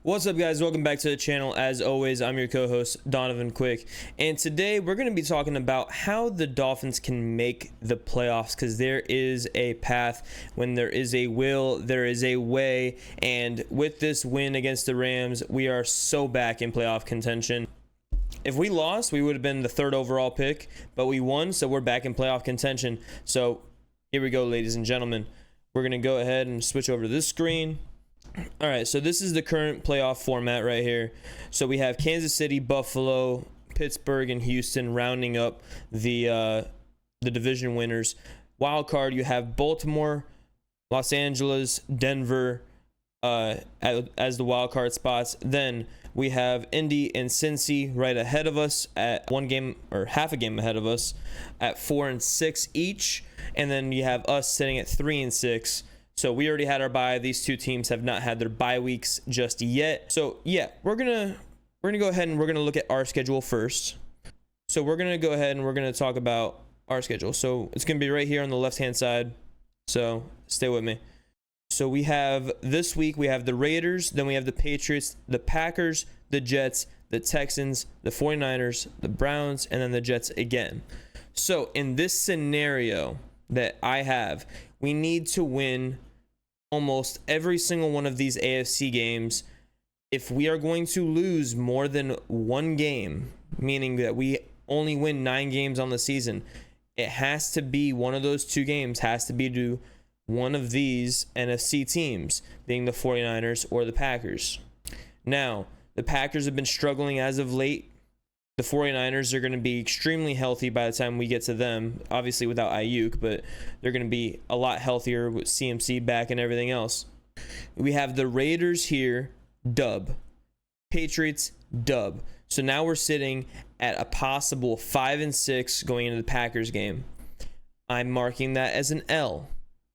What's up, guys? Welcome back to the channel. As always, I'm your co-host Donovan Quick, and today we're going to be talking about how the Dolphins can make the playoffs, because there is a path. When there is a will, there is a way, and with this win against the Rams, we are so back in playoff contention. If we lost, we would have been the third overall pick, but we won, so we're back in playoff contention. So here we go, ladies and gentlemen. We're going to go ahead and switch over to this screen. All right, so this is the current playoff format right here. So we have Kansas City, Buffalo, Pittsburgh, and Houston rounding up the division winners. Wild card, you have Baltimore, Los Angeles, Denver as the wild card spots. Then we have Indy and Cincy right ahead of us at one game or half a game ahead of us at 4 and 6 each, and then you have us sitting at 3 and 6. So we already had our bye. These two teams have not had their bye weeks just yet. So yeah, we're gonna go ahead and we're gonna look at our schedule first. So we're gonna go ahead and we're gonna talk about our schedule. So it's gonna be right here on the left hand side. So stay with me. So we have this week, we have the Raiders, then we have the Patriots, the Packers, the Jets, the Texans, the 49ers, the Browns, and then the Jets again. So in this scenario that I have, we need to win almost every single one of these AFC games. If we are going to lose more than one game, meaning that we only win 9 games on the season, it has to be one of those 2 games has to be to one of these NFC teams, being the 49ers or the Packers. Now, the Packers have been struggling as of late. The 49ers are going to be extremely healthy by the time we get to them, obviously without Ayuk, but they're going to be a lot healthier with CMC back and everything else. We have the Raiders here, dub. Patriots, dub. So now we're sitting at a possible 5 and 6 going into the Packers game. I'm marking that as an L.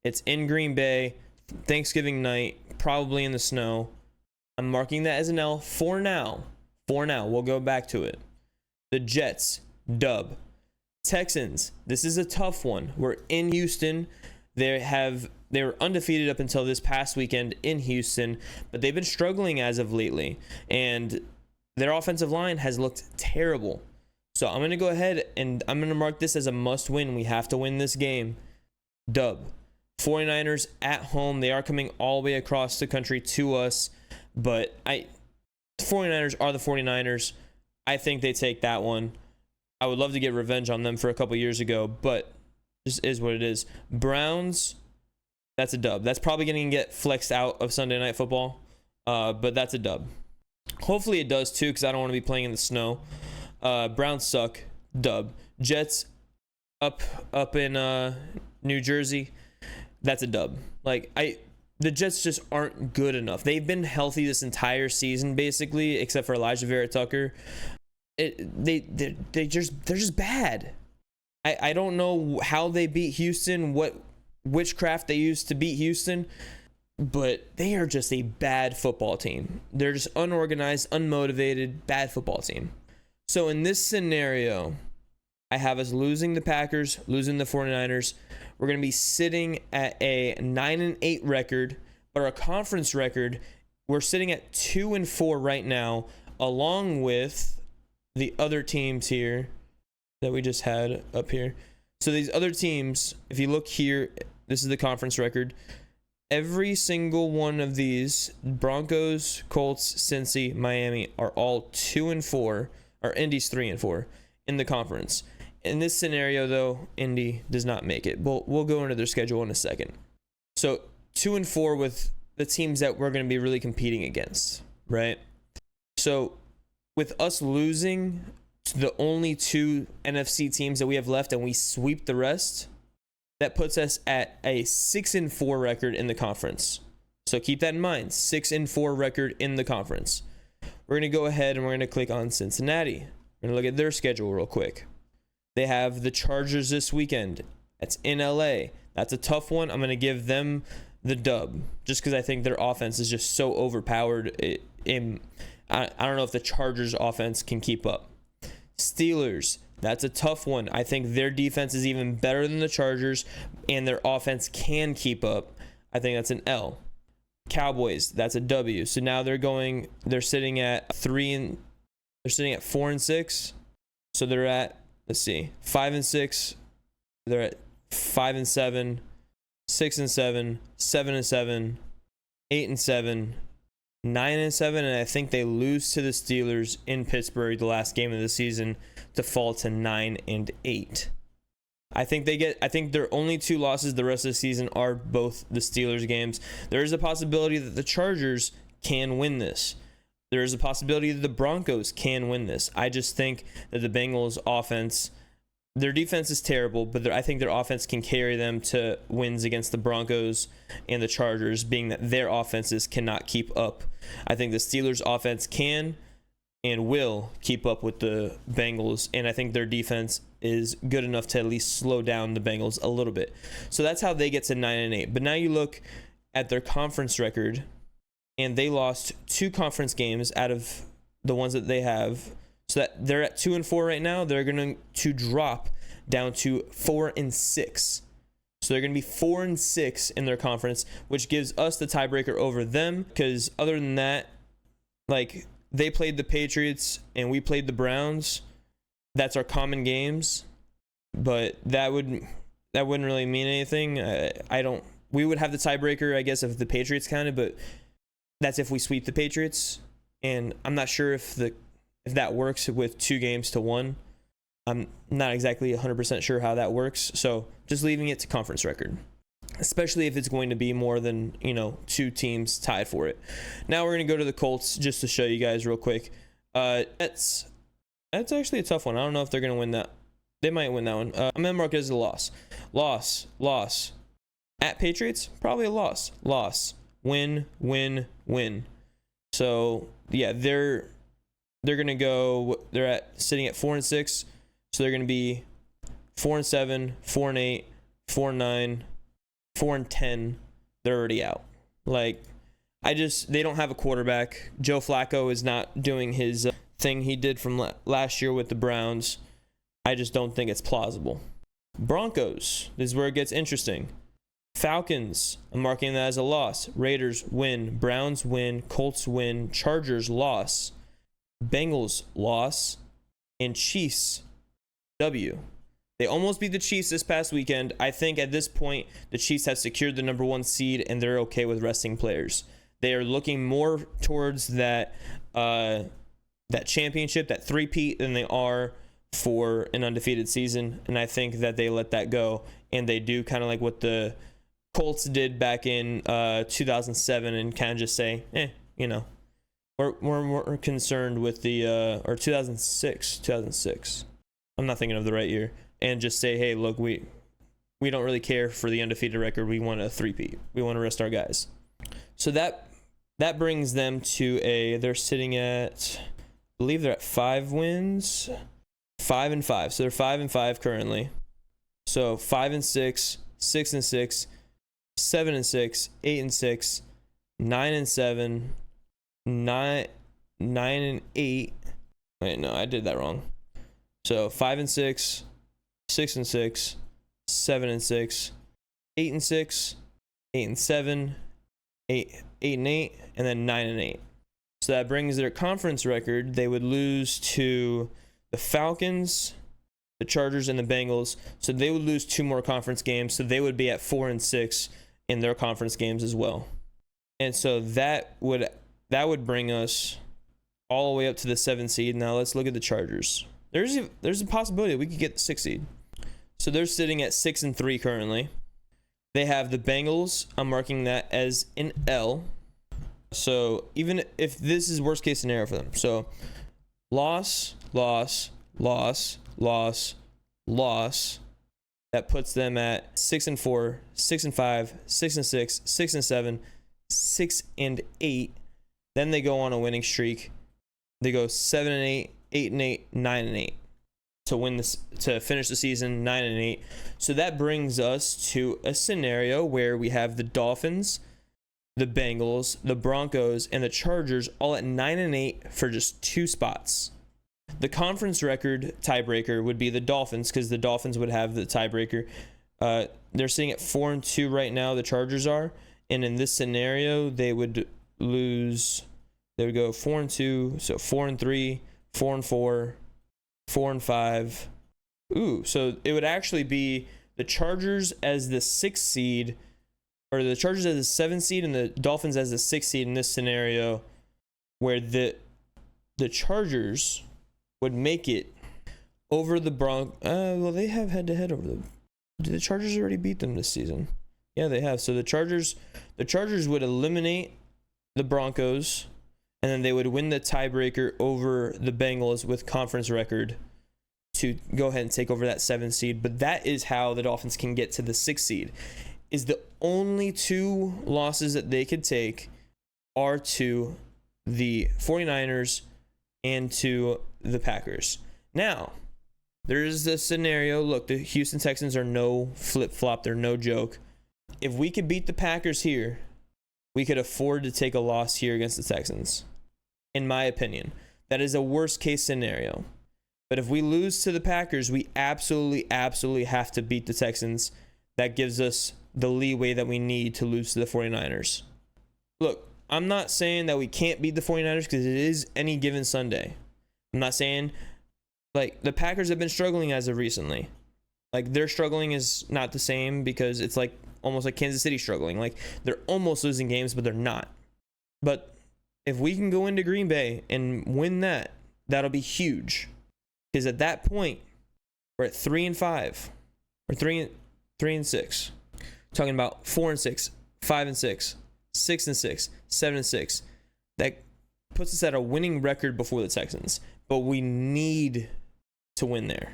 It's in Green Bay, Thanksgiving night, probably in the snow. I'm marking that as an L for now. For now, we'll go back to it. The Jets, dub. Texans, this is a tough one. We're in Houston. They were undefeated up until this past weekend in Houston, but they've been struggling as of lately, and their offensive line has looked terrible. So I'm going to go ahead and I'm going to mark this as a must win. We have to win this game. Dub. 49ers at home. They are coming all the way across the country to us, but the 49ers are the 49ers. I think they take that one. I would love to get revenge on them for a couple years ago, but this is what it is. Browns, that's a dub. That's probably going to get flexed out of Sunday Night Football, but that's a dub. Hopefully it does too, because I don't want to be playing in the snow. Browns suck, dub. Jets up in New Jersey, that's a dub. The Jets just aren't good enough. They've been healthy this entire season, basically, except for Elijah Vera Tucker. They're just bad. I don't know how they beat Houston, what witchcraft they used to beat Houston, but they are just a bad football team. They're just unorganized, unmotivated, bad football team. So in this scenario, I have us losing the Packers, losing the 49ers. We're going to be sitting at a 9 and 8 record, but our conference record, we're sitting at 2 and 4 right now, along with the other teams here that we just had up here. So these other teams, if you look here, this is the conference record. Every single one of these, Broncos, Colts, Cincy, Miami, are all 2 and 4, or Indy's 3 and 4 in the conference. In this scenario, though, Indy does not make it. We'll go into their schedule in a second. So 2 and 4 with the teams that we're going to be really competing against, right? So with us losing to the only 2 NFC teams that we have left and we sweep the rest, that puts us at a 6 and 4 record in the conference. So keep that in mind, 6 and 4 record in the conference. We're going to go ahead and we're going to click on Cincinnati. We're going to look at their schedule real quick. They have the Chargers this weekend. That's in LA. That's a tough one. I'm going to give them the dub just because I think their offense is just so overpowered. I don't know if the Chargers offense can keep up. Steelers, that's a tough one. I think their defense is even better than the Chargers, and their offense can keep up. I think that's an L. Cowboys, that's a W. So now they're sitting at 4-6. So they're at, let's see, 5-6. They're at 5-7, 6-7, 7-7, 8-7, 9-7, and I think they lose to the Steelers in Pittsburgh the last game of the season to fall to 9-8. I think their only 2 losses the rest of the season are both the Steelers games. There is a possibility that the Chargers can win this. There is a possibility that the Broncos can win this. I just think that the Bengals offense, their defense is terrible, but I think their offense can carry them to wins against the Broncos and the Chargers, being that their offenses cannot keep up. I think the Steelers offense can and will keep up with the Bengals, and I think their defense is good enough to at least slow down the Bengals a little bit. So that's how they get to 9-8. But now you look at their conference record, and they lost 2 conference games out of the ones that they have. So that they're at 2-4 right now. They're going to drop down to 4-6. So they're going to be 4-6 in their conference, which gives us the tiebreaker over them. Because other than that, like, they played the Patriots and we played the Browns. That's our common games, but that wouldn't really mean anything. We would have the tiebreaker, I guess, if the Patriots counted, but that's if we sweep the Patriots, and I'm not sure if that works with 2 games to 1. I'm not exactly 100% sure how that works, so just leaving it to conference record, especially if it's going to be more than 2 teams tied for it. Now we're going to go to the Colts just to show you guys real quick. That's actually a tough one. I don't know if they're going to win that. They might win that one. I'm going to mark it as a loss. Loss. At Patriots, probably a loss. Loss. Win. So, yeah, they're going to go, sitting at 4-6. So they're going to be 4-7, 4-8, 4-9, 4-10. They're already out. Like, they don't have a quarterback. Joe Flacco is not doing his thing he did from last year with the Browns. I just don't think it's plausible. Broncos, this is where it gets interesting. Falcons, I'm marking that as a loss. Raiders win. Browns win. Colts win. Chargers loss. Bengals loss. And Chiefs W. They almost beat the Chiefs this past weekend. I think at this point the Chiefs have secured the number 1 seed and they're okay with resting players. They are looking more towards that championship, that 3-peat, than they are for an undefeated season. And I think that they let that go. And they do kind of like what the Colts did back in 2007 and kind of just say, we're more concerned with the, or 2006. I'm not thinking of the right year. And just say, hey, look, we don't really care for the undefeated record. We want a 3-peat. We want to rest our guys. So that brings them to they're sitting at, I believe they're at 5 wins, 5-5. So they're 5-5 currently. So 5-6, 6-6, 7-6, 8-6, 9-7, 9-8. Wait, no, I did that wrong. So 5-6, 6-6, 7-6, 8-6, 8-7, 8-8, and then 9-8. So that brings their conference record. They would lose to the Falcons, the Chargers, and the Bengals. So they would lose 2 more conference games. So they would be at 4-6 in their conference games as well. And so that would bring us all the way up to the 7th seed. Now let's look at the Chargers. There's a possibility that we could get the 6th seed. So they're sitting at 6-3 currently. They have the Bengals. I'm marking that as an L. So even if this is worst case scenario for them. So loss. That puts them at 6-4, 6-5, 6-6, 6-7, 6-8. Then they go on a winning streak. They go 7-8, 8-8, 9-8 to win this, to finish the season 9-8. So that brings us to a scenario where we have the Dolphins, the Bengals, the Broncos, and the Chargers all at 9-8 for just 2 spots. The conference record tiebreaker would be the Dolphins, because the Dolphins would have the tiebreaker. They're sitting at 4-2 right now. The Chargers are, And in this scenario, they would lose. They would go 4-2, so 4-3, 4-4, 4-5. Ooh, so it would actually be the Chargers as the 6th seed, or the Chargers as the 7th seed, and the Dolphins as the 6th seed in this scenario, where the Chargers would make it over the well, they have head-to-head over them. Did the Chargers already beat them this season? Yeah, they have. So the Chargers would eliminate the Broncos, and then they would win the tiebreaker over the Bengals with conference record to go ahead and take over that 7th seed. But that is how the Dolphins can get to the 6th seed. Is the only 2 losses that they could take are to the 49ers and to the Packers. Now, there's this scenario. Look, the Houston Texans are no flip-flop. They're no joke. If we could beat the Packers here, we could afford to take a loss here against the Texans. In my opinion, that is a worst-case scenario. But if we lose to the Packers, we absolutely have to beat the Texans. That gives us the leeway that we need to lose to the 49ers. Look, I'm not saying that we can't beat the 49ers because it is any given Sunday. I'm not saying, like, the Packers have been struggling as of recently. Like, their struggling is not the same because it's like almost like Kansas City struggling. Like, they're almost losing games, but they're not. But if we can go into Green Bay and win that, that'll be huge. Because at that point, we're at 3-5 or 3-6. Talking about 4-6, 5-6, 6-6, 7-6. That puts us at a winning record before the Texans. But we need to win there.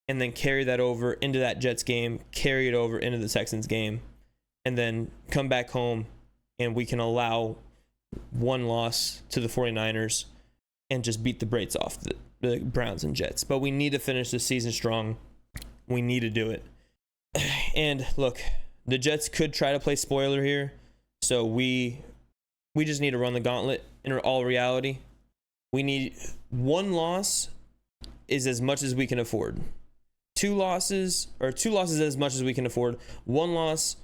And then carry that over into that Jets game, carry it over into the Texans game, and then come back home and we can allow one loss to the 49ers and just beat the brakes off the Browns and Jets. But we need to finish the season strong. We need to do it. And look, the Jets could try to play spoiler here. So we just need to run the gauntlet in all reality. We need one loss is as much as we can afford. Two losses is as much as we can afford. One loss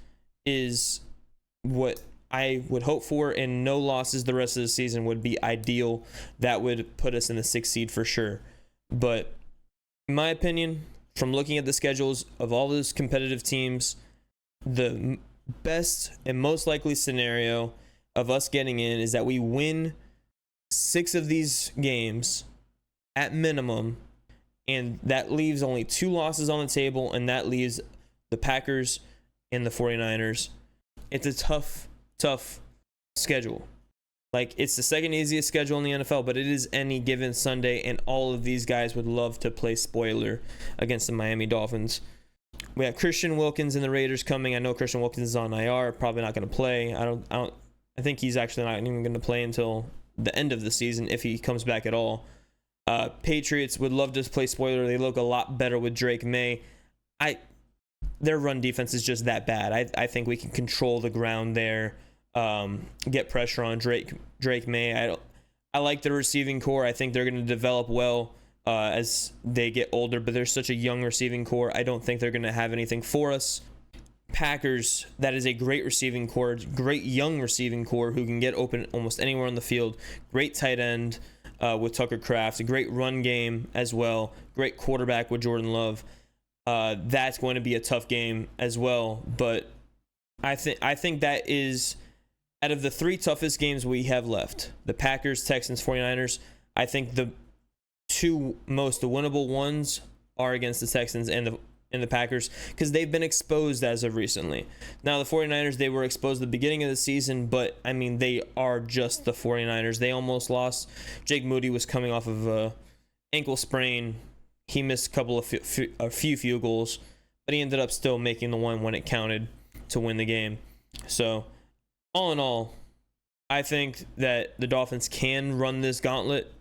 is what I would hope for, and no losses the rest of the season would be ideal. That would put us in the 6th seed for sure. But in my opinion, from looking at the schedules of all those competitive teams, the best and most likely scenario of us getting in is that we win 6 of these games at minimum, and that leaves only 2 losses on the table, and that leaves the Packers and the 49ers. It's a tough schedule. Like, it's the second easiest schedule in the NFL, but it is any given Sunday, and all of these guys would love to play spoiler against the Miami Dolphins. We have Christian Wilkins and the Raiders coming. I know Christian Wilkins is on IR, probably not going to play. I think he's actually not even going to play until the end of the season if he comes back at all. Patriots would love to play spoiler. They look a lot better with Drake May. Their run defense is just that bad. I think we can control the ground there, get pressure on Drake May. I like the receiving core. I think they're going to develop well as they get older, but they're such a young receiving core. I don't think they're going to have anything for us. Packers, that is a great receiving core, great young receiving core who can get open almost anywhere on the field. Great tight end with Tucker Kraft, a great run game as well. Great quarterback with Jordan Love. That's going to be a tough game as well, but I think that is, out of the 3 toughest games we have left, the Packers, Texans, 49ers, I think the 2 most winnable ones are against the Texans and the Packers, because they've been exposed as of recently. Now, the 49ers, they were exposed at the beginning of the season, but, I mean, they are just the 49ers. They almost lost. Jake Moody was coming off of a ankle sprain. He missed a few field goals, but he ended up still making the one when it counted to win the game. So, all in all, I think that the Dolphins can run this gauntlet,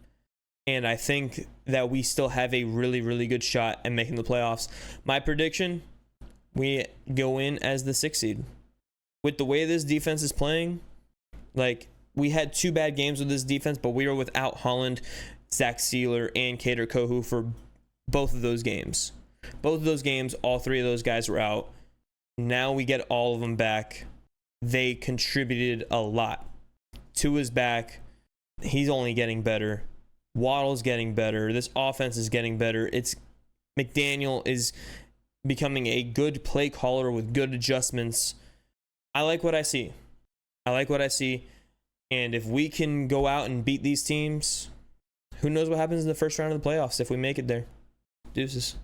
and I think that we still have a really, really good shot at making the playoffs. My prediction, we go in as the 6th seed. With the way this defense is playing, like, we had 2 bad games with this defense, but we were without Holland, Zach Sealer, and Kader Kohu for both of those games. Both of those games, all 3 of those guys were out. Now we get all of them back. they contributed a lot. Tua's back. He's only getting better. Waddle's getting better. This offense is getting better. McDaniel is becoming a good play caller with good adjustments. I like what I see. And if we can go out and beat these teams, who knows what happens in the first round of the playoffs if we make it there. Deuces.